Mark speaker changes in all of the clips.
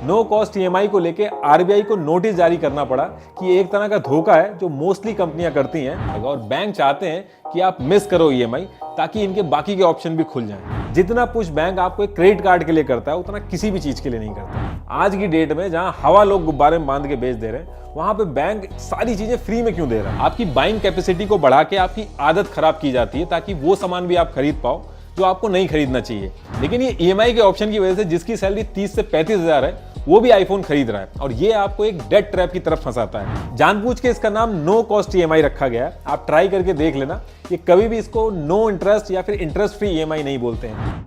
Speaker 1: No cost EMI को लेके RBI को नोटिस जारी करना पड़ा कि एक तरह का धोखा है जो मोस्टली कंपनियां करती हैं और बैंक चाहते हैं कि आप मिस करो ईएमआई ताकि इनके बाकी के ऑप्शन भी खुल जाएं। जितना पुश बैंक आपको एक क्रेडिट कार्ड के लिए करता है उतना किसी भी चीज के लिए नहीं करता। आज की डेट में जहां हवा लोग गुब्बारे में बांध के बेच दे रहे हैं वहां पे बैंक सारी चीजें फ्री में क्यों दे रहा है? आपकी बाइंग कैपेसिटी को बढ़ा के आपकी आदत खराब की जाती है ताकि वो सामान भी आप खरीद पाओ जो आपको नहीं खरीदना चाहिए। लेकिन ये ईएमआई के ऑप्शन की वजह से जिसकी सैलरी 30 से 35 हजार है वो भी आईफोन खरीद रहा है और ये आपको एक डेट ट्रैप की तरफ फंसाता है। जानबूझ के इसका नाम नो कॉस्ट ईएमआई रखा गया है। आप ट्राई करके देख लेना, ये कभी भी इसको नो इंटरेस्ट या फिर इंटरेस्ट फ्री ईएमआई नहीं बोलते हैं।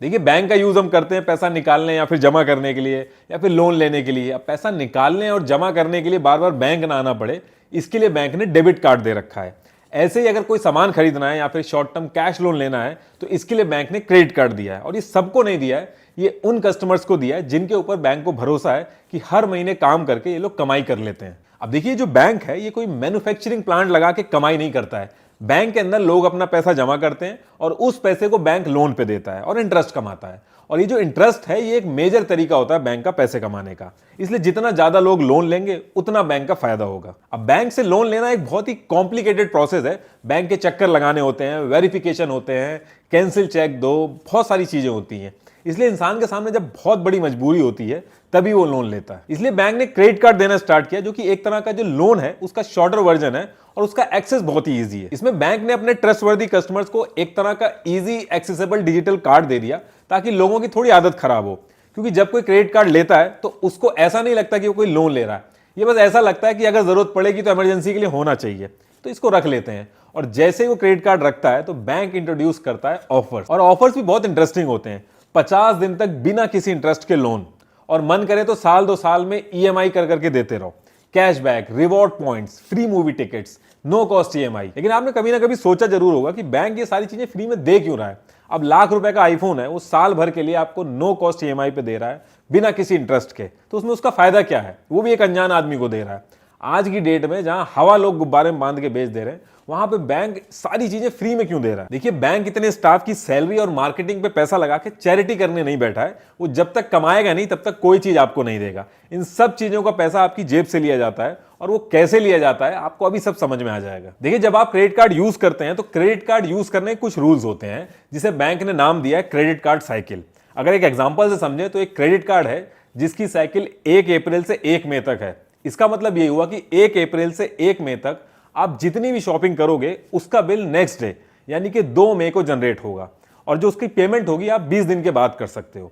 Speaker 1: देखिए, बैंक का यूज हम करते हैं पैसा निकालने या फिर जमा करने के लिए या फिर लोन लेने के लिए। अब पैसा निकालने और जमा करने के लिए बार बार बैंक ना आना पड़े, इसके लिए बैंक ने डेबिट कार्ड दे रखा है। ऐसे ही अगर कोई सामान खरीदना है या फिर शॉर्ट टर्म कैश लोन लेना है तो इसके लिए बैंक ने क्रेडिट कार्ड दिया है। और ये सबको नहीं दिया है, ये उन कस्टमर्स को दिया है जिनके ऊपर बैंक को भरोसा है कि हर महीने काम करके ये लोग कमाई कर लेते हैं। अब देखिए, जो बैंक है ये कोई मैन्युफैक्चरिंग प्लांट लगा के कमाई नहीं करता है। बैंक के अंदर लोग अपना पैसा जमा करते हैं और उस पैसे को बैंक लोन पे देता है और इंटरेस्ट कमाता है। और ये जो इंटरेस्ट है ये एक मेजर तरीका होता है बैंक का पैसे कमाने का। इसलिए जितना ज्यादा लोग लोन लेंगे उतना बैंक का फायदा होगा। अब बैंक से लोन लेना एक बहुत ही कॉम्प्लिकेटेड प्रोसेस है। बैंक के चक्कर लगाने होते हैं, वेरिफिकेशन होते हैं, कैंसिल चेक दो, बहुत सारी चीजें होती हैं। इसलिए इंसान के सामने जब बहुत बड़ी मजबूरी होती है तभी वो लोन लेता है। इसलिए बैंक ने क्रेडिट कार्ड देना स्टार्ट किया जो कि एक तरह का जो लोन है उसका शॉर्टर वर्जन है और उसका एक्सेस बहुत ही इजी है। इसमें बैंक ने अपने ट्रस्टवर्दी कस्टमर्स को एक तरह का इजी एक्सेसिबल डिजिटल कार्ड दे दिया ताकि लोगों की थोड़ी आदत खराब हो। क्योंकि जब कोई क्रेडिट कार्ड लेता है तो उसको ऐसा नहीं लगता कि वो कोई लोन ले रहा है, ये बस ऐसा लगता है कि अगर जरूरत पड़ेगी तो इमरजेंसी के लिए होना चाहिए, तो इसको रख लेते हैं। और जैसे ही वो क्रेडिट कार्ड रखता है तो बैंक इंट्रोड्यूस करता है ऑफर्स, और ऑफर्स भी बहुत इंटरेस्टिंग होते हैं। 50 दिन तक बिना किसी इंटरेस्ट के लोन, और मन करे तो साल 2 साल में ईएमआई कर करके देते रहो, cashback, reward points, free movie tickets, no cost EMI. लेकिन आपने कभी ना कभी सोचा जरूर होगा कि बैंक ये सारी चीजें फ्री में दे क्यों रहा है? अब लाख रुपए का आईफोन है, वो साल भर के लिए आपको नो कॉस्ट ईएमआई पे दे रहा है बिना किसी इंटरेस्ट के, तो उसमें उसका फायदा क्या है? वो भी एक अनजान आदमी को दे रहा है। आज की डेट में जहां हवा लोग गुब्बारे में बांध के बेच दे रहे हैं वहां पे बैंक सारी चीजें फ्री में क्यों दे रहा है? देखिए, बैंक इतने स्टाफ की सैलरी और मार्केटिंग पे पैसा लगा के चैरिटी करने नहीं बैठा है। वो जब तक कमाएगा नहीं तब तक कोई चीज आपको नहीं देगा। इन सब चीजों का पैसा आपकी जेब से लिया जाता है और वो कैसे लिया जाता है आपको अभी सब समझ में आ जाएगा। देखिए, जब आप क्रेडिट कार्ड यूज करते हैं तो क्रेडिट कार्ड यूज करने के कुछ रूल्स होते हैं जिसे बैंक ने नाम दिया है क्रेडिट कार्ड साइकिल। अगर एक एग्जांपल से समझे तो एक क्रेडिट कार्ड है जिसकी साइकिल 1 अप्रैल से 1 मई तक है। इसका मतलब ये हुआ कि 1 अप्रैल से 1 मई तक आप जितनी भी शॉपिंग करोगे उसका बिल नेक्स्ट डे यानी कि 2 मई को जनरेट होगा, और जो उसकी पेमेंट होगी आप 20 दिन के बाद कर सकते हो।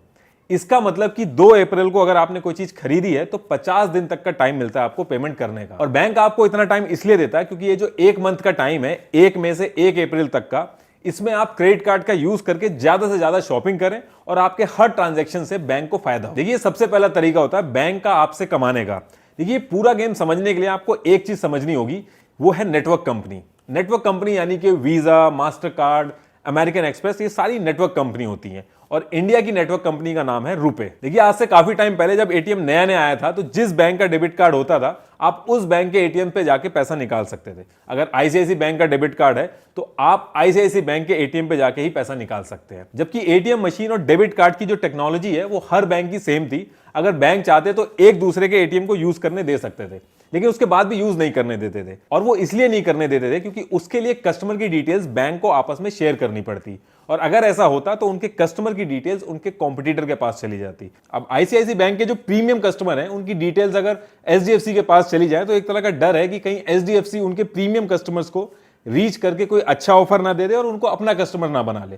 Speaker 1: इसका मतलब कि 2 अप्रैल को अगर आपने कोई चीज खरीदी है तो 50 दिन तक का टाइम मिलता है आपको पेमेंट करने का। और बैंक आपको इतना टाइम इसलिए देता है क्योंकि ये जो 1 मंथ का टाइम है 1 मई से 1 अप्रैल तक का, इसमें आप क्रेडिट कार्ड का यूज करके ज्यादा से ज्यादा शॉपिंग करें और आपके हर ट्रांजैक्शन से बैंक को फायदा हो। देखिए, सबसे पहला तरीका होता है बैंक का आपसे कमाने का। देखिए, पूरा गेम समझने के लिए आपको एक चीज समझनी होगी, वो है नेटवर्क कंपनी। नेटवर्क कंपनी यानी कि visa, master card, American express, ये सारी नेटवर्क कंपनी होती हैं। और इंडिया की नेटवर्क कंपनी का नाम है रुपे। देखिए, आज से काफी टाइम पहले जब एटीएम नया नया आया था तो जिस बैंक का डेबिट कार्ड होता था आप उस बैंक के एटीएम पे जाके पैसा निकाल सकते थे। अगर आईसीआईसी बैंक का डेबिट कार्ड है तो आप आईसीआईसी बैंक के एटीएम पे जाके ही पैसा निकाल सकते हैं। जबकि एटीएम मशीन और डेबिट कार्ड की जो टेक्नोलॉजी है वो हर बैंक की सेम थी। अगर बैंक चाहते तो एक दूसरे के एटीएम को यूज करने दे सकते थे, लेकिन उसके बाद भी यूज नहीं करने देते थे। और वो इसलिए नहीं करने देते थे क्योंकि उसके लिए कस्टमर की डिटेल्स बैंक को आपस में शेयर करनी पड़ती, और अगर ऐसा होता तो उनके कस्टमर की डिटेल्स उनके कॉम्पिटिटर के पास चली जाती। अब आईसीआईसी बैंक के जो प्रीमियम कस्टमर हैं उनकी डिटेल्स अगर एचडीएफसी के पास चली जाए तो एक तरह का डर है कि कहीं एचडीएफसी उनके प्रीमियम कस्टमर्स को रीच करके कोई अच्छा ऑफर ना दे दे और उनको अपना कस्टमर ना बना ले।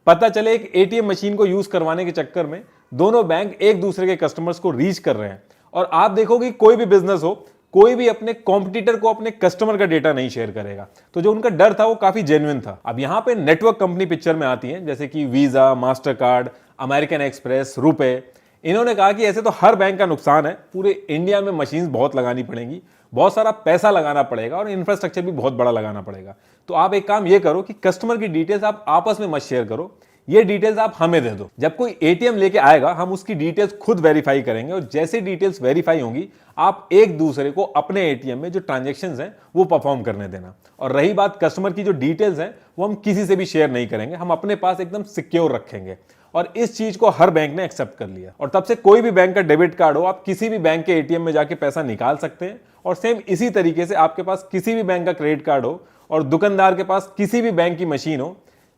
Speaker 1: पता चले एक एटीएम मशीन को यूज करवाने के चक्कर में दोनों बैंक एक दूसरे के कस्टमर्स को रीच कर रहे हैं। और आप देखोगे कोई भी बिजनेस हो, कोई भी अपने कॉम्पिटिटर को अपने कस्टमर का डेटा नहीं शेयर करेगा। तो जो उनका डर था वो काफी जेन्युइन था। अब यहां पे नेटवर्क कंपनी पिक्चर में आती हैं, जैसे कि visa, master card, American express, RuPay. इन्होंने कहा कि ऐसे तो हर बैंक का नुकसान है, पूरे इंडिया में मशीन्स बहुत लगानी पड़ेंगी, बहुत सारा पैसा लगाना पड़ेगा और इंफ्रास्ट्रक्चर भी बहुत बड़ा लगाना पड़ेगा। तो आप एक काम ये करो कि कस्टमर की डिटेल्स आप आपस में मत शेयर करो, ये डिटेल्स आप हमें दे दो। जब कोई एटीएम लेके आएगा हम उसकी डिटेल्स खुद वेरीफाई करेंगे और जैसे डिटेल्स वेरीफाई होंगी आप एक दूसरे को अपने एटीएम में जो ट्रांजैक्शंस हैं वो परफॉर्म करने देना। और रही बात कस्टमर की जो डिटेल्स हैं वो हम किसी से भी शेयर नहीं करेंगे, हम अपने पास एकदम सिक्योर रखेंगे। और इस चीज को हर बैंक ने एक्सेप्ट कर लिया और तब से कोई भी बैंक का डेबिट कार्ड हो आप किसी भी बैंक के एटीएम में जाके पैसा निकाल सकते हैं। और सेम इसी तरीके से आपके पास किसी भी बैंक का क्रेडिट कार्ड हो और दुकानदार के पास किसी भी बैंक की मशीन हो,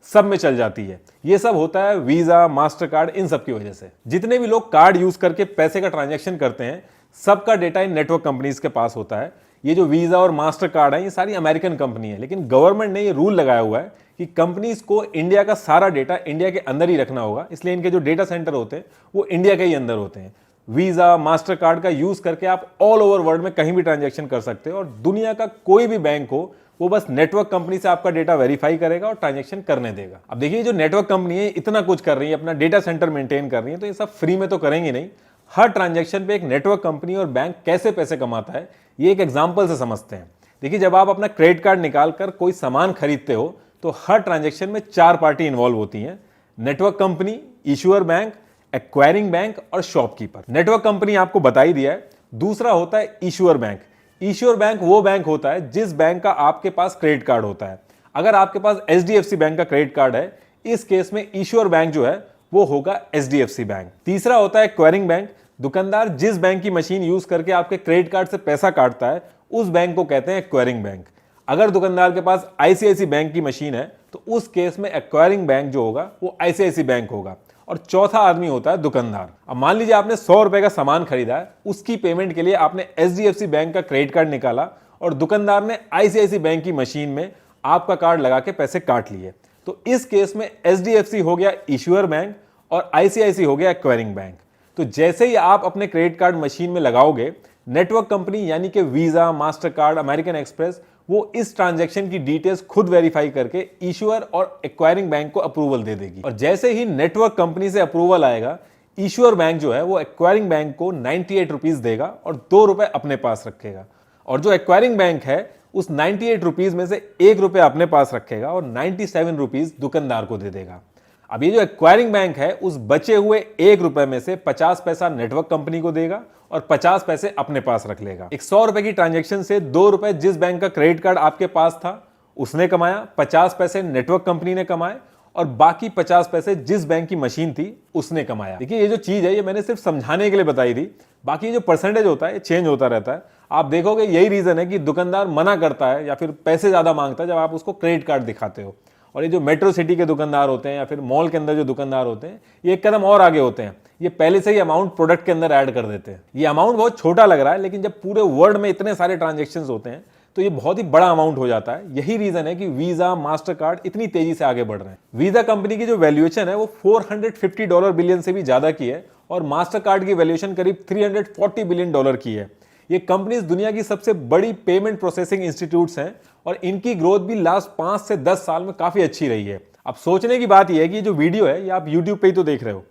Speaker 1: सब में चल जाती है। ये सब होता है वीजा, मास्टर कार्ड, इन सब की वजह से। जितने भी लोग कार्ड यूज करके पैसे का ट्रांजैक्शन करते हैं सबका डेटा इन नेटवर्क कंपनीज के पास होता है। ये जो वीजा और मास्टर कार्ड है ये सारी अमेरिकन कंपनी है, लेकिन गवर्नमेंट ने ये रूल लगाया हुआ है कि कंपनीज को इंडिया का सारा डेटा इंडिया के अंदर ही रखना होगा, इसलिए इनके जो डेटा सेंटर होते हैं वो इंडिया के ही अंदर होते हैं। वीजा, मास्टर कार्ड का यूज करके आप ऑल ओवर वर्ल्ड में कहीं भी ट्रांजैक्शन कर सकते हो और दुनिया का कोई भी बैंक हो वो बस नेटवर्क कंपनी से आपका डेटा वेरीफाई करेगा और ट्रांजैक्शन करने देगा। अब देखिए जो नेटवर्क कंपनी है इतना कुछ कर रही है, अपना डेटा सेंटर मेंटेन कर रही है, तो ये सब फ्री में तो करेंगे नहीं। हर ट्रांजैक्शन पे एक नेटवर्क कंपनी और बैंक कैसे पैसे कमाता है ये एक एग्जांपल से समझते हैं। देखिए जब आप अपना क्रेडिट कार्ड निकाल कर कोई सामान खरीदते हो तो हर ट्रांजैक्शन में 4 पार्टी इन्वॉल्व होती हैं, network company, issuer bank, acquiring bank और शॉपकीपर। नेटवर्क कंपनी आपको बता ही दिया है। दूसरा होता है इशूअर बैंक। इशूअर बैंक वो बैंक होता है जिस बैंक का आपके पास क्रेडिट कार्ड होता है। अगर आपके पास एचडीएफसी बैंक का क्रेडिट कार्ड है, इस केस में इशूअर बैंक जो है वो होगा एचडीएफसी बैंक। तीसरा होता है एक्वायरिंग बैंक। दुकानदार जिस बैंक की मशीन यूज करके आपके क्रेडिट कार्ड से पैसा काटता है उस बैंक को कहते हैं एक्वायरिंग बैंक। अगर दुकानदार के पास आईसीआईसी बैंक की मशीन है तो उस केस में एक्वायरिंग बैंक जो होगा वो आईसीआईसी बैंक होगा। और चौथा आदमी होता है दुकानदार। अब मान लीजिए आपने 100 रुपए का सामान खरीदा है, उसकी पेमेंट के लिए आपने एचडीएफसी बैंक का क्रेडिट कार्ड निकाला और दुकानदार ने आईसीआईसी बैंक की मशीन में आपका कार्ड लगा के पैसे काट लिए। तो इस केस में एचडीएफसी हो गया इशूअर बैंक और आईसीआईसी हो गया एक्वायरिंग बैंक। तो जैसे ही आप अपने क्रेडिट कार्ड मशीन में लगाओगे, नेटवर्क कंपनी यानी कि visa, master card, American express वो इस ट्रांजैक्शन की डिटेल्स खुद वेरीफाई करके इशूअर और एक्वायरिंग बैंक को अप्रूवल दे देगी। और जैसे ही नेटवर्क कंपनी से अप्रूवल आएगा, इशूअर बैंक जो है वो एक्वायरिंग बैंक को 98 रुपीज देगा और 2 रुपए अपने पास रखेगा। और जो एक्वायरिंग बैंक है उस 98 रुपीज में से 1 रुपए अपने पास रखेगा और 97 रुपीज दुकानदार को दे देगा। अब ये जो एक्वायरिंग बैंक है उस बचे हुए 1 रुपए में से 50 पैसा नेटवर्क कंपनी को देगा और 50 पैसे अपने पास रख लेगा। 100 रुपए की ट्रांजैक्शन से 2 रुपए जिस बैंक का क्रेडिट कार्ड आपके पास था उसने कमाया, 50 पैसे नेटवर्क कंपनी ने कमाए और बाकी 50 पैसे जिस बैंक की मशीन थी उसने कमाया। देखिए ये जो चीज है ये मैंने सिर्फ समझाने के लिए बताई थी, बाकी जो परसेंटेज होता है ये चेंज होता रहता है। आप देखोगे यही रीजन है कि दुकानदार मना करता है या फिर पैसे ज्यादा मांगता है जब आप उसको क्रेडिट कार्ड दिखाते हो। और ये जो मेट्रो सिटी के दुकानदार होते हैं या फिर मॉल के अंदर जो दुकानदार होते हैं ये एक कदम और आगे होते हैं, ये पहले से ही अमाउंट प्रोडक्ट के अंदर ऐड कर देते हैं। ये अमाउंट बहुत छोटा लग रहा है लेकिन जब पूरे वर्ल्ड में इतने सारे ट्रांजैक्शंस होते हैं तो ये बहुत ही बड़ा अमाउंट हो जाता है। यही रीजन है कि वीजा, मास्टर कार्ड इतनी तेजी से आगे बढ़ रहे हैं। वीजा कंपनी की जो वैल्यूएशन है वो $450 बिलियन से भी ज्यादा की है और मास्टर कार्ड की वैल्यूएशन करीब $340 बिलियन की है। ये कंपनीज दुनिया की सबसे बड़ी पेमेंट प्रोसेसिंग इंस्टीट्यूट्स हैं और इनकी ग्रोथ भी लास्ट 5 से 10 साल में काफी अच्छी रही है। अब सोचने की बात यह है कि ये जो वीडियो है ये आप यूट्यूब पे ही तो देख रहे हो।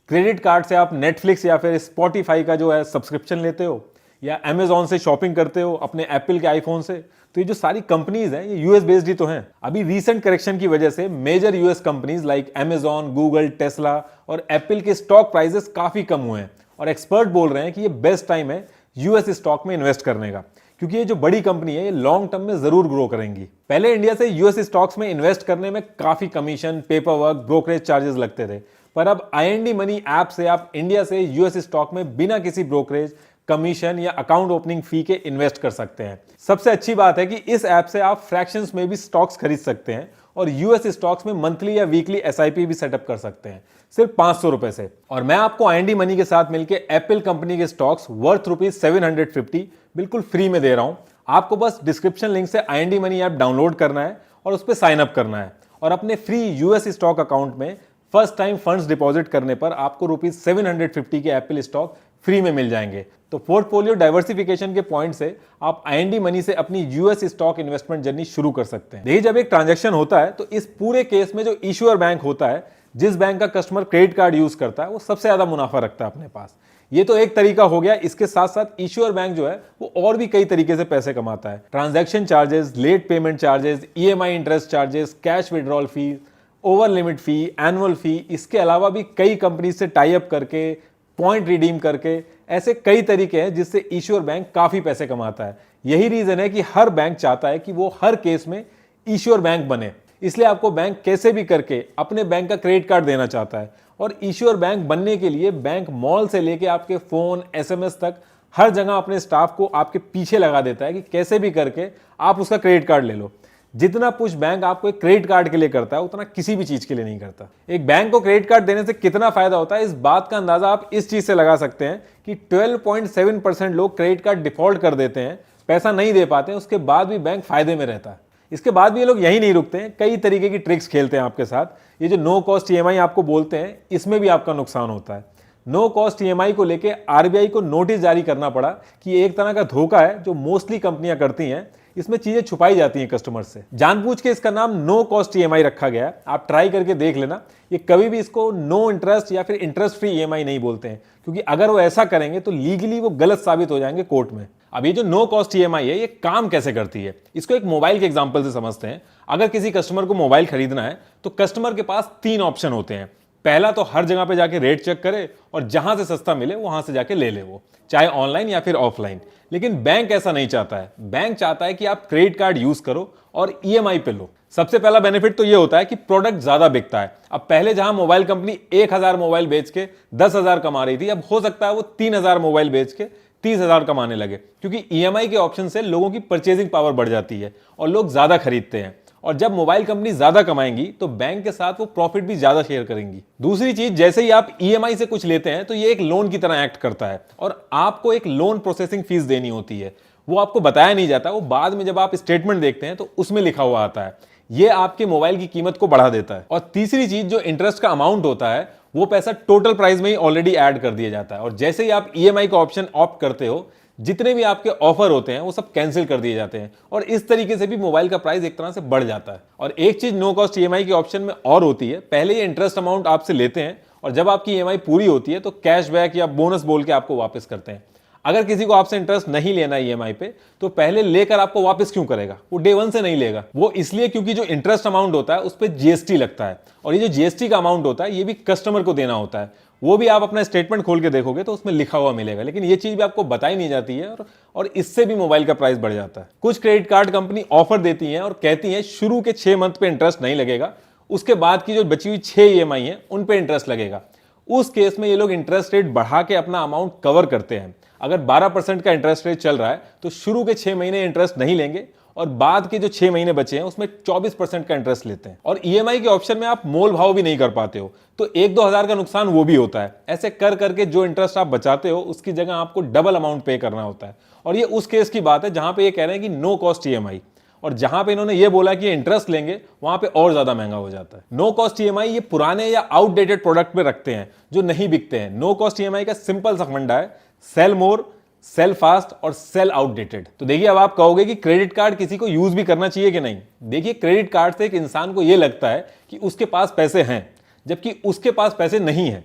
Speaker 1: क्रेडिट कार्ड से आप नेटफ्लिक्स या फिर स्पॉटिफाई का जो है सब्सक्रिप्शन लेते हो या अमेजॉन से शॉपिंग करते हो अपने एप्पल के आईफोन से, तो ये जो सारी कंपनीज हैं ये यूएस बेस्ड ही तो हैं। अभी रीसेंट करेक्शन की वजह से major US companies like Amazon, Google, Tesla और एप्पल के स्टॉक प्राइसेस काफी कम हुए हैं और एक्सपर्ट बोल रहे हैं कि ये बेस्ट टाइम है यूएस स्टॉक में इन्वेस्ट करने का, क्योंकि ये जो बड़ी कंपनी है ये लॉन्ग टर्म में जरूर ग्रो करेंगी। पहले इंडिया से यूएस स्टॉक्स में इन्वेस्ट करने में काफी commission, paper work, brokerage charges लगते थे, पर अब आईएनडी मनी ऐप से आप इंडिया से यूएस स्टॉक में बिना किसी ब्रोकरेज, कमीशन या अकाउंट ओपनिंग फी के इन्वेस्ट कर सकते हैं। सबसे अच्छी बात है कि इस ऐप से आप फ्रैक्शंस में भी स्टॉक्स खरीद सकते हैं और यूएस स्टॉक्स में मंथली या वीकली एसआईपी भी सेटअप कर सकते हैं सिर्फ 500 रुपए से। और मैं आपको आईएनडी मनी के साथ मिलकर एप्पल कंपनी के स्टॉक्स वर्थ ₹750 बिल्कुल फ्री में दे रहा हूं। आपको बस डिस्क्रिप्शन लिंक से आईएनडी मनी ऐप डाउनलोड करना है और उस पर साइन अप करना है और अपने फ्री यूएस स्टॉक अकाउंट में फर्स्ट टाइम फंड्स डिपॉजिट करने पर आपको ₹750 के एप्पल स्टॉक फ्री में मिल जाएंगे। तो पोर्टफोलियो डाइवर्सिफिकेशन के पॉइंट से आप आईएनडी मनी से अपनी यूएस स्टॉक इन्वेस्टमेंट जर्नी शुरू कर सकते हैं। देखिए जब एक ट्रांजैक्शन होता है तो इस पूरे केस में जो इशूअर बैंक होता है, जिस बैंक का कस्टमर क्रेडिट कार्ड यूज करता है, वो सबसे ज्यादा मुनाफा रखता है अपने पास। ये तो एक तरीका हो गया। इसके साथ साथ इशूअर बैंक जो है वो और भी कई तरीके से पैसे कमाता है। Transaction charges, late payment charges, EMI interest charges, cash withdrawal fees over limit fee, annual fee, इसके अलावा भी कई कंपनी से टाई अप करके, पॉइंट रिडीम करके, ऐसे कई तरीके हैं जिससे इश्यूअर बैंक काफी पैसे कमाता है। यही रीजन है कि हर बैंक चाहता है कि वो हर केस में इश्यूअर बैंक बने। इसलिए आपको बैंक कैसे भी करके अपने बैंक का क्रेडिट कार्ड देना चाहता है। और इश्यूअर बैंक बनने के लिए बैंक मॉल से लेके आपके फोन, एसएमएस तक हर जगह अपने स्टाफ को आपके पीछे लगा देता है कि कैसे भी करके आप उसका क्रेडिट कार्ड ले लो। जितना पुश बैंक आपको एक क्रेडिट कार्ड के लिए करता है उतना किसी भी चीज के लिए नहीं करता। एक बैंक को क्रेडिट कार्ड देने से कितना फायदा होता है, इस बात का अंदाजा आप इस चीज से लगा सकते हैं कि 12.7% लोग क्रेडिट कार्ड डिफॉल्ट कर देते हैं, पैसा नहीं दे पाते हैं, उसके बाद भी बैंक फायदे में रहता है। इसके बाद भी ये लोग यही नहीं रुकते हैं, कई तरीके की ट्रिक्स खेलते हैं आपके साथ। ये जो नो कॉस्ट ईएमआई आपको बोलते हैं, इसमें भी आपका नुकसान होता है। नो कॉस्ट ईएमआई को लेके आरबीआई को नोटिस जारी करना पड़ा कि ये एक तरह का धोखा है जो मोस्टली कंपनियां करती हैं। इसमें चीजें छुपाई जाती हैं कस्टमर से, जानबूझ के इसका नाम नो कॉस्ट ईएमआई रखा गया है। आप ट्राई करके देख लेना, ये कभी भी इसको नो इंटरेस्ट या फिर इंटरेस्ट फ्री ईएमआई नहीं बोलते हैं, क्योंकि अगर वो ऐसा करेंगे तो लीगली वो गलत साबित हो जाएंगे कोर्ट में। अब ये जो नो कॉस्ट ईएमआई है, ये काम कैसे करती है, इसको एक मोबाइल के एग्जांपल से समझते हैं। अगर किसी कस्टमर को मोबाइल खरीदना है तो कस्टमर के पास 3 ऑप्शन होते हैं। पहला तो हर जगह पे जाके रेट चेक करे और जहां से सस्ता मिले वहां से जाके ले ले, वो चाहे ऑनलाइन या फिर ऑफलाइन। लेकिन बैंक ऐसा नहीं चाहता है। बैंक चाहता है कि आप क्रेडिट कार्ड यूज करो और ईएमआई पे लो। सबसे पहला बेनिफिट तो ये होता है कि प्रोडक्ट ज्यादा बिकता है। अब पहले जहां मोबाइल कंपनी 1000 मोबाइल बेच के 10,000 कमा रही थी, अब हो सकता है वो 3000 मोबाइल बेच के 30,000 कमाने लगे, क्योंकि ईएमआई के ऑप्शन से लोगों की परचेजिंग पावर बढ़ जाती है और लोग ज्यादा खरीदते हैं। और जब मोबाइल कंपनी ज्यादा कमाएंगी तो बैंक के साथ वो प्रॉफिट भी ज्यादा शेयर करेंगी। दूसरी चीज, जैसे ही आप ईएमआई से कुछ लेते हैं तो ये एक लोन की तरह एक्ट करता है और आपको एक लोन प्रोसेसिंग फीस देनी होती है। वो आपको बताया नहीं जाता, वो बाद में जब आप स्टेटमेंट देखते हैं तो उसमें लिखा हुआ आता है। ये आपके मोबाइल की कीमत को बढ़ा देता है। और तीसरी चीज, जो इंटरेस्ट का अमाउंट होता है वो पैसा टोटल प्राइस में ही ऑलरेडी ऐड कर दिया जाता है। और जैसे ही आप ईएमआई का ऑप्शन ऑप्ट करते हो, जितने भी आपके ऑफर होते हैं वो सब कैंसिल कर दिए जाते हैं और इस तरीके से भी मोबाइल का प्राइस एक तरह से बढ़ जाता है। और एक चीज नो कॉस्ट ईएमआई के ऑप्शन में और होती है, पहले ये इंटरेस्ट अमाउंट आपसे लेते हैं और जब आपकी ईएमआई पूरी होती है तो कैशबैक या बोनस बोल के आपको वापस करते हैं। अगर किसी को आपसे इंटरेस्ट नहीं लेना ईएमआई पे तो पहले लेकर आपको वापस क्यों करेगा, वो डे 1 से नहीं लेगा। वो इसलिए क्योंकि जो इंटरेस्ट अमाउंट होता है उस पर जीएसटी लगता है और ये जो जीएसटी का अमाउंट होता है ये भी कस्टमर को देना होता है। वो भी आप अपना स्टेटमेंट खोल के देखोगे तो उसमें लिखा हुआ मिलेगा, लेकिन ये चीज भी आपको बताई नहीं जाती है और इससे भी मोबाइल का प्राइस बढ़ जाता है। कुछ क्रेडिट कार्ड कंपनी ऑफर देती हैं और कहती हैं शुरू के 6 मंथ पे इंटरेस्ट नहीं लगेगा, उसके बाद की जो बची हुई 6 ईएमआई है उन पे इंटरेस्ट लगेगा। उस केस में ये लोग इंटरेस्ट रेट बढ़ा के अपना अमाउंट कवर करते हैं। अगर 12% का इंटरेस्ट रेट चल रहा है तो शुरू के 6 महीने इंटरेस्ट नहीं लेंगे और बाद के जो 6 महीने बचे हैं उसमें 24% का इंटरेस्ट लेते हैं। और ईएमआई के ऑप्शन में आप मोल भाव भी नहीं कर पाते हो तो 1-2 हजार का नुकसान वो भी होता है। ऐसे कर करके जो इंटरेस्ट आप बचाते हो उसकी जगह आपको डबल अमाउंट पे करना होता है। और ये उस केस की बात है जहां पे ये कह रहे हैं कि नो कॉस्ट ईएमआई, और जहां पे इन्होंने ये बोला कि इंटरेस्ट लेंगे वहां पे और ज्यादा महंगा हो जाता है। नो कॉस्ट ईएमआई ये पुराने या आउटडेटेड प्रोडक्ट पे रखते हैं जो नहीं बिकते हैं। नो कॉस्ट ईएमआई का सिंपल सा फंडा है, सेल मोर, सेल फास्ट और सेल आउटडेटेड। तो देखिए, अब आप कहोगे कि क्रेडिट कार्ड किसी को यूज भी करना चाहिए कि नहीं। देखिए, क्रेडिट कार्ड से एक इंसान को यह लगता है कि उसके पास पैसे हैं, जबकि उसके पास पैसे नहीं है।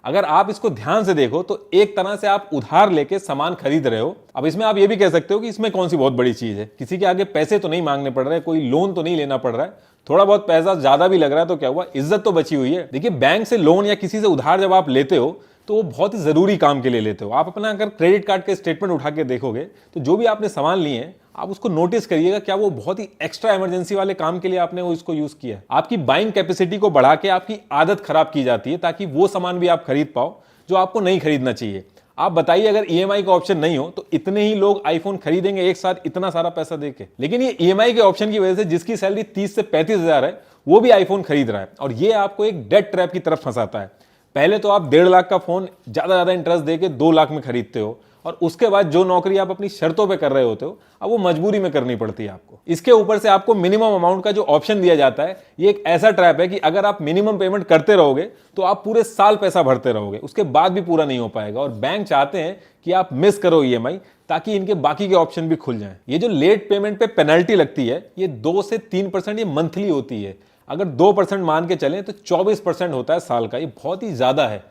Speaker 1: अगर आप इसको ध्यान से देखो तो एक तरह से आप उधार लेके सामान खरीद रहे हो। अब इसमें आप ये भी कह सकते हो कि इसमें कौन सी बहुत बड़ी चीज है, किसी के आगे पैसे तो नहीं मांगने पड़ रहे, कोई लोन तो नहीं लेना पड़ रहा है, थोड़ा बहुत पैसा ज्यादा भी लग रहा है तो क्या हुआ, इज्जत तो बची हुई है। देखिए, बैंक से लोन या किसी से उधार जब आप लेते हो तो वो बहुत ही जरूरी काम के लिए लेते हो। आप अपना अगर क्रेडिट कार्ड के स्टेटमेंट उठा के देखोगे तो जो भी आपने सामान लिए हैं आप उसको नोटिस करिएगा, क्या वो बहुत ही एक्स्ट्रा इमरजेंसी वाले काम के लिए आपने वो इसको यूज किया है। आपकी बाइंग कैपेसिटी को बढ़ा के आपकी आदत खराब की जाती है ताकि वो सामान भी आप खरीद पाओ जो आपको नहीं खरीदना चाहिए। आप बताइए, अगर ईएमआई का ऑप्शन नहीं हो तो इतने ही लोग आईफोन खरीदेंगे एक साथ इतना सारा पैसा देके। लेकिन ये ईएमआई के ऑप्शन की वजह से जिसकी सैलरी 30 से 35 हजार है वो भी आईफोन खरीद रहा है और ये आपको एक डेट ट्रैप की तरफ फंसाता है। पहले तो आप 1.5 लाख का फोन ज्यादा इंटरेस्ट देके 2 लाख में खरीदते हो और उसके बाद जो नौकरी आप अपनी शर्तों पे कर रहे होते हो अब वो मजबूरी में करनी पड़ती है आपको। इसके ऊपर से आपको मिनिमम अमाउंट का जो ऑप्शन दिया जाता है ये एक ऐसा ट्रैप है कि अगर आप मिनिमम पेमेंट करते रहोगे तो आप पूरे साल पैसा भरते रहोगे, उसके बाद भी पूरा नहीं हो पाएगा। और बैंक चाहते हैं कि आप मिस करो ईएमआई ताकि इनके बाकी के ऑप्शन भी खुल जाएं। ये जो लेट पेमेंट पे पेनल्टी लगती है ये 2 से 3% ये मंथली होती है। अगर 2% मान के चलें तो 24% होता है साल का, ये बहुत ही ज्यादा है।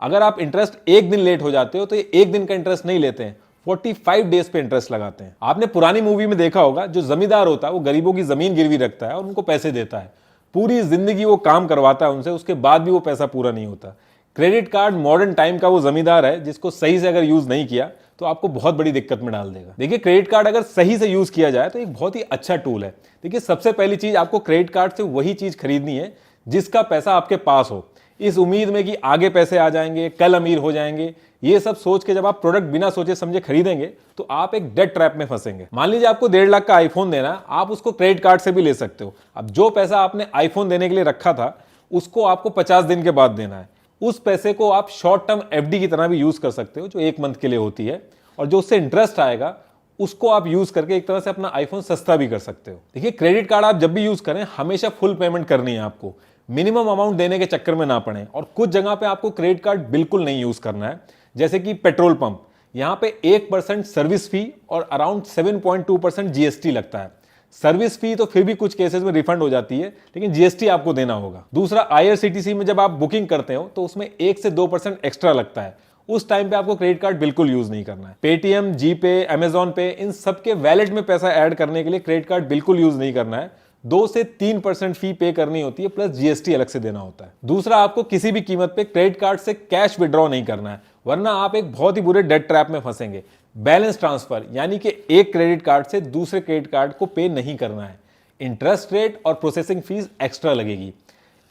Speaker 1: अगर आप इंटरेस्ट एक दिन लेट हो जाते हो तो ये एक दिन का इंटरेस्ट नहीं लेते हैं, 45 डेज पे इंटरेस्ट लगाते हैं। आपने पुरानी मूवी में देखा होगा जो जमींदार होता है वो गरीबों की जमीन गिरवी रखता है और उनको पैसे देता है। पूरी जिंदगी वो काम करवाता है उनसे, उसके बाद भी वो पैसा पूरा नहीं होता। क्रेडिट कार्ड मॉडर्न टाइम का वो जमींदार है जिसको सही से अगर यूज नहीं किया तो आपको बहुत बड़ी दिक्कत में डाल देगा। देखिए, क्रेडिट कार्ड अगर सही से यूज किया जाए तो एक बहुत ही अच्छा टूल है। देखिए, सबसे पहली चीज, आपको क्रेडिट कार्ड से वही चीज खरीदनी है जिसका पैसा आपके पास हो, इस उम्मीद में कि आगे पैसे आ जाएंगे, कल अमीर हो जाएंगे। ये सब सोच के जब आप प्रोडक्ट बिना सोचे समझे खरीदेंगे तो आप एक डेट ट्रैप में फंसेंगे। मान लीजिए आपको 1.5 लाख का आईफोन देना है, आप उसको क्रेडिट कार्ड से भी ले सकते हो। अब जो पैसा आपने आईफोन देने के लिए रखा था उसको आपको 50 दिन के बाद देना है। उस पैसे को आप शॉर्ट टर्म एफडी की तरह भी यूज कर सकते हो, जो 1 मंथ के लिए होती है, और जो उससे इंटरेस्ट आएगा उसको आप यूज करके एक तरह से अपना आईफोन सस्ता भी कर सकते हो। देखिए, क्रेडिट कार्ड आप जब भी यूज करें हमेशा फुल पेमेंट करनी है आपको, मिनिमम अमाउंट देने के चक्कर में ना पड़े। और कुछ जगह पे आपको क्रेडिट कार्ड बिल्कुल नहीं यूज करना है, जैसे कि पेट्रोल पंप, यहां पे 1% सर्विस फी और अराउंड 7.2% जीएसटी लगता है। सर्विस फी तो फिर भी कुछ केसेस में रिफंड हो जाती है, लेकिन जीएसटी आपको देना होगा। दूसरा, आईआरसीटीसी में जब आप बुकिंग करते हो तो उसमें 1 से 2% एक्स्ट्रा लगता है, उस टाइम पे आपको क्रेडिट कार्ड बिल्कुल यूज नहीं करना है। पेटीएम, जीपे, अमेजॉन पे, इन सबके वैलेट में पैसा ऐड करने के लिए क्रेडिट कार्ड बिल्कुल यूज नहीं करना है। 2 से 3% फी पे करनी होती है, प्लस जीएसटी अलग से देना होता है। दूसरा, आपको किसी भी कीमत पे क्रेडिट कार्ड से कैश विड्रॉ नहीं करना है, वरना आप एक बहुत ही बुरे डेट ट्रैप में फंसेंगे। बैलेंस ट्रांसफर, यानी कि एक क्रेडिट कार्ड से दूसरे क्रेडिट कार्ड को पे नहीं करना है। इंटरेस्ट रेट और प्रोसेसिंग फीस एक्स्ट्रा लगेगी।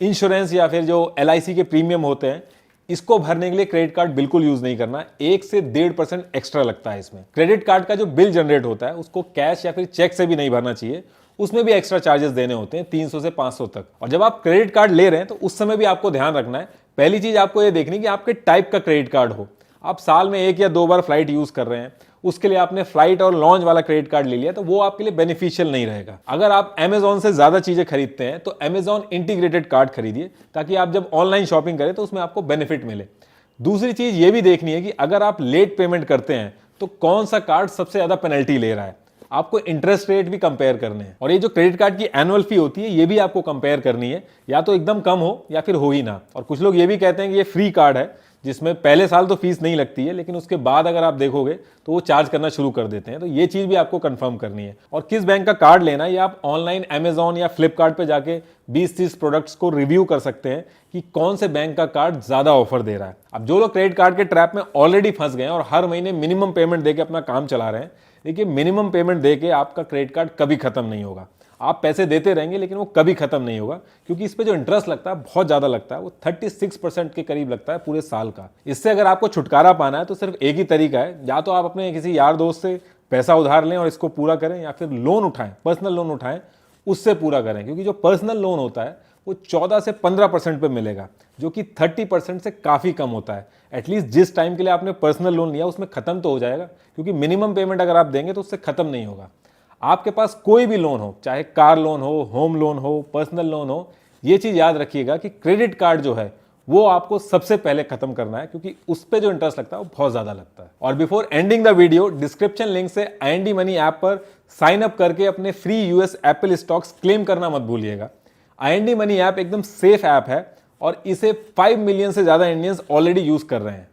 Speaker 1: इंश्योरेंस या फिर जो एलआईसी के प्रीमियम होते हैं, इसको भरने के लिए क्रेडिट कार्ड बिल्कुल यूज नहीं करना है। 1 से 1.5% एक्स्ट्रा लगता है इसमें। क्रेडिट कार्ड का जो बिल जनरेट होता है उसको कैश या फिर चेक से भी नहीं भरना चाहिए, उसमें भी एक्स्ट्रा चार्जेस देने होते हैं 300 से 500 तक। और जब आप क्रेडिट कार्ड ले रहे हैं तो उस समय भी आपको ध्यान रखना है, पहली चीज आपको ये देखनी कि आपके टाइप का क्रेडिट कार्ड हो। आप साल में 1 या 2 बार फ्लाइट यूज कर रहे हैं, उसके लिए आपने फ्लाइट और लॉन्च वाला क्रेडिट कार्ड ले लिया, तो वो आपके लिए बेनिफिशियल नहीं रहेगा। अगर आप अमेजॉन से ज्यादा चीजें खरीदते हैं तो अमेजॉन इंटीग्रेटेड कार्ड खरीदिए, ताकि आप जब ऑनलाइन शॉपिंग करें तो उसमें आपको बेनिफिट मिले। दूसरी चीज ये भी देखनी है कि अगर आप लेट पेमेंट करते हैं तो कौन सा कार्ड सबसे ज्यादा पेनल्टी ले रहा है। आपको इंटरेस्ट रेट भी कंपेयर करने हैं, और ये जो क्रेडिट कार्ड की एनुअल फी होती है ये भी आपको कंपेयर करनी है, या तो एकदम कम हो या फिर हो ही ना। और कुछ लोग ये भी कहते हैं कि ये फ्री कार्ड है, जिसमें पहले साल तो फीस नहीं लगती है, लेकिन उसके बाद अगर आप देखोगे तो वो चार्ज करना शुरू कर देते हैं। तो ये चीज भी आपको कंफर्म करनी है। और किस बैंक का कार्ड लेना है, ये आप ऑनलाइन अमेजॉन या फ्लिपकार्ट पे जाके 20-30 प्रोडक्ट्स को रिव्यू कर सकते हैं कि कौन से बैंक का कार्ड ज्यादा ऑफर दे रहा है। अब जो लोग क्रेडिट कार्ड के ट्रैप में ऑलरेडी फंस गए हैं और हर महीने मिनिमम पेमेंट देके अपना काम चला रहे हैं, देखिए, मिनिमम पेमेंट देके आपका क्रेडिट कार्ड कभी खत्म नहीं होगा। आप पैसे देते रहेंगे लेकिन वो कभी खत्म नहीं होगा, क्योंकि इस पे जो इंटरेस्ट लगता है बहुत ज्यादा लगता है। वो 36% के करीब लगता है पूरे साल का। इससे अगर आपको छुटकारा पाना है तो सिर्फ एक ही तरीका है, या तो आप अपने किसी यार दोस्त से पैसा उधार लें और इसको पूरा करें, या फिर लोन उठाएं, पर्सनल लोन उठाएं, उससे पूरा करें। क्योंकि जो पर्सनल लोन होता है वो 14 से 15% पे मिलेगा, जो कि 30% से काफी कम होता है। एटलीस्ट जिस टाइम के लिए आपने पर्सनल लोन लिया उसमें खत्म तो हो जाएगा, क्योंकि मिनिमम पेमेंट अगर आप देंगे तो उससे खत्म नहीं होगा। आपके पास कोई भी लोन हो, चाहे कार लोन हो, होम लोन हो, पर्सनल लोन हो, ये चीज याद रखिएगा कि क्रेडिट कार्ड जो है वो आपको सबसे पहले खत्म करना है, क्योंकि उस पे जो इंटरेस्ट लगता है वो बहुत ज्यादा लगता है। और before ending the video, description link से IND मनी ऐप पर साइन अप करके अपने free US Apple stocks claim करना मत भूलिएगा। IND मनी ऐप एकदम सेफ ऐप है और इसे 5 मिलियन से ज्यादा इंडियंस ऑलरेडी यूज कर रहे हैं।